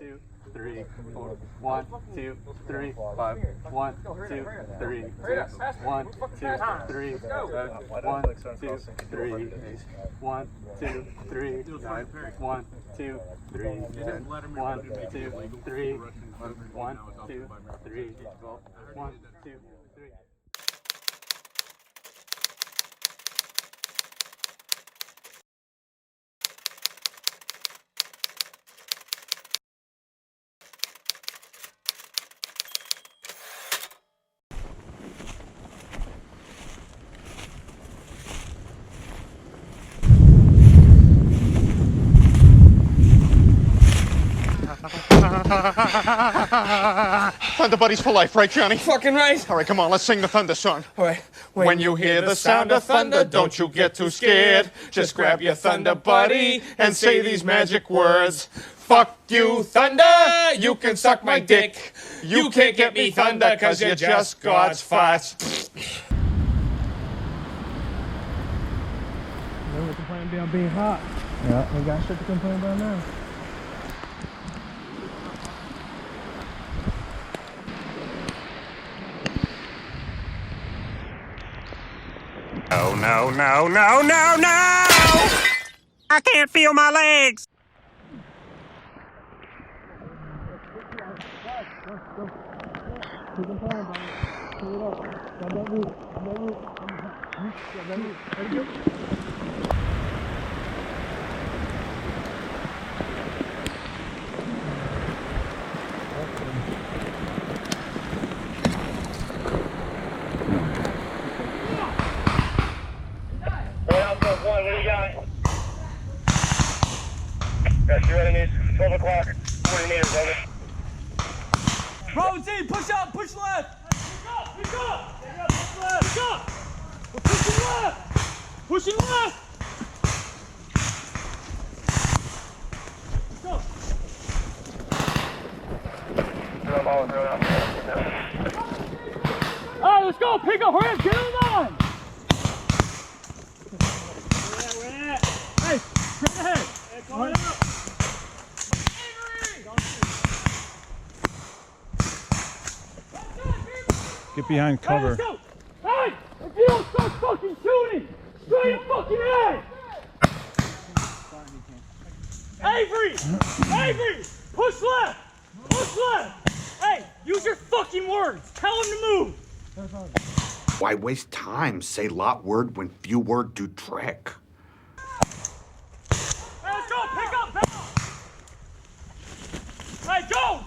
2, 3, 4. 1, 2, 3, 5. 1, 2, 3, 6. 1, 2, 3, 7. 1, 2, 3, 8. 1, 2, 3, 9. 1, 2, 3, 10. 1, 2, 3, 1, 2, 3, 12. 1, 2, 3. Thunder Buddies for life, right, Johnny? Fucking right. All right, come on, let's sing the Thunder song. All right. When you hear the sound of thunder, don't you get too scared. Just grab your Thunder Buddy and say these magic words. Fuck you, Thunder, you can suck my dick. You can't get me, Thunder, cause you're just God's farts. We're complaining about being hot. Yeah, we got shit to complain about now. No, no, no, no, no, no! I can't feel my legs! What do you got? Got your enemies, 12 o'clock, 40 meters, over. Bravo team, push up, push left. Pick up. Push left. Pick up. We're pushing left. Pushing left. Go. All right, let's go. Pick up. Hurry up. Get on the line. Hey, straight ahead. Hey, coming up. Get behind cover. Hey, let's go. Hey, if you don't start fucking shooting, straight up fucking head. Avery, push left. Push left. Hey, use your fucking words. Tell him to move. Why waste time? Say lot word when few word do trick. Hey, let's go. Pick up. Hey, go.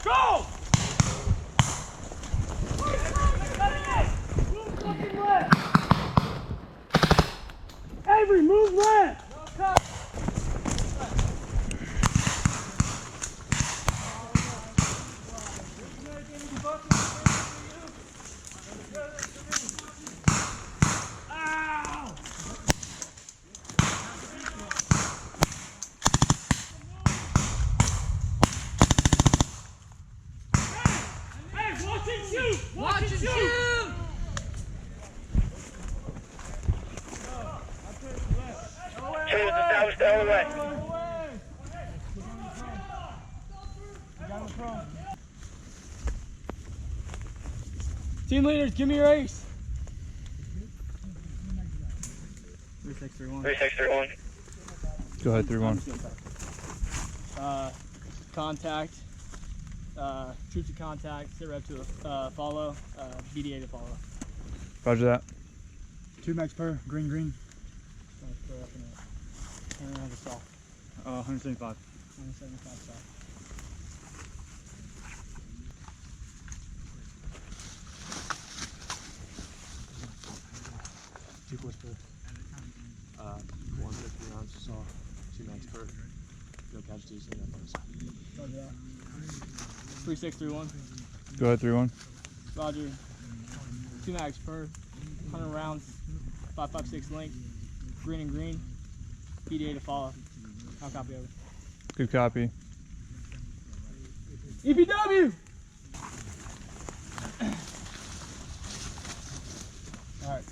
Move fucking left. Avery, move left. Watch and shoot! Change established the other way. Team leaders, give me your ace. 3631. 3631. Go ahead, 3-1. Contact. Troops to contact. Sit rep to follow. BDA to follow. Roger that. 2 max per, green. 175. 175 south. One 50 rounds assault, 2 max per. No casualties in that bonus. Roger that. 3631. Go ahead, 3-1. Roger. 2 mags per. 100 rounds. 5.56 length. Green and green. PDA to follow. I'll copy over. Good copy. EPW! Alright.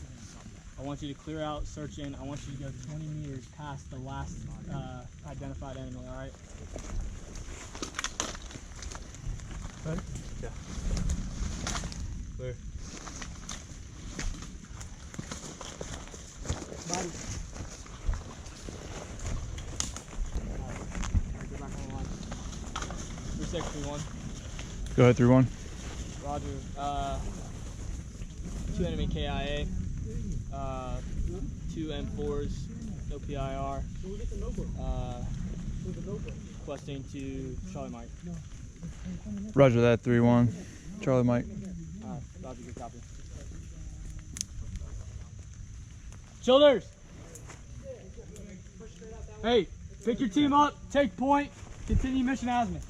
I want you to clear out, search in. I want you to go 20 meters past the last identified enemy, alright? Ready? Yeah. Clear. Body. Alright, go back on the line. 3631. Go ahead, 3-1. Roger. 2 enemy KIA. 2 M4s. No PIR. Requesting to Charlie Mike. Roger that, 3-1. Charlie Mike. Roger, good copy. Shoulders! Hey, pick your team up, take point, continue mission as me.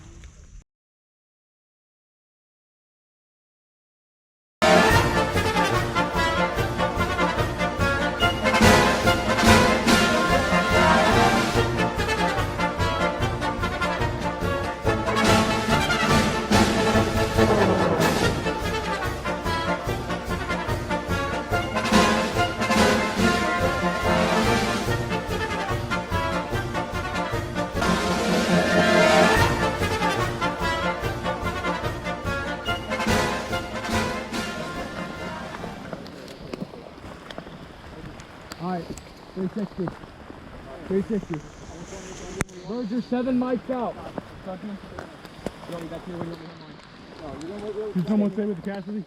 Alright, 360. 360. Berger, 7 mics out. Can someone stay with the casualty?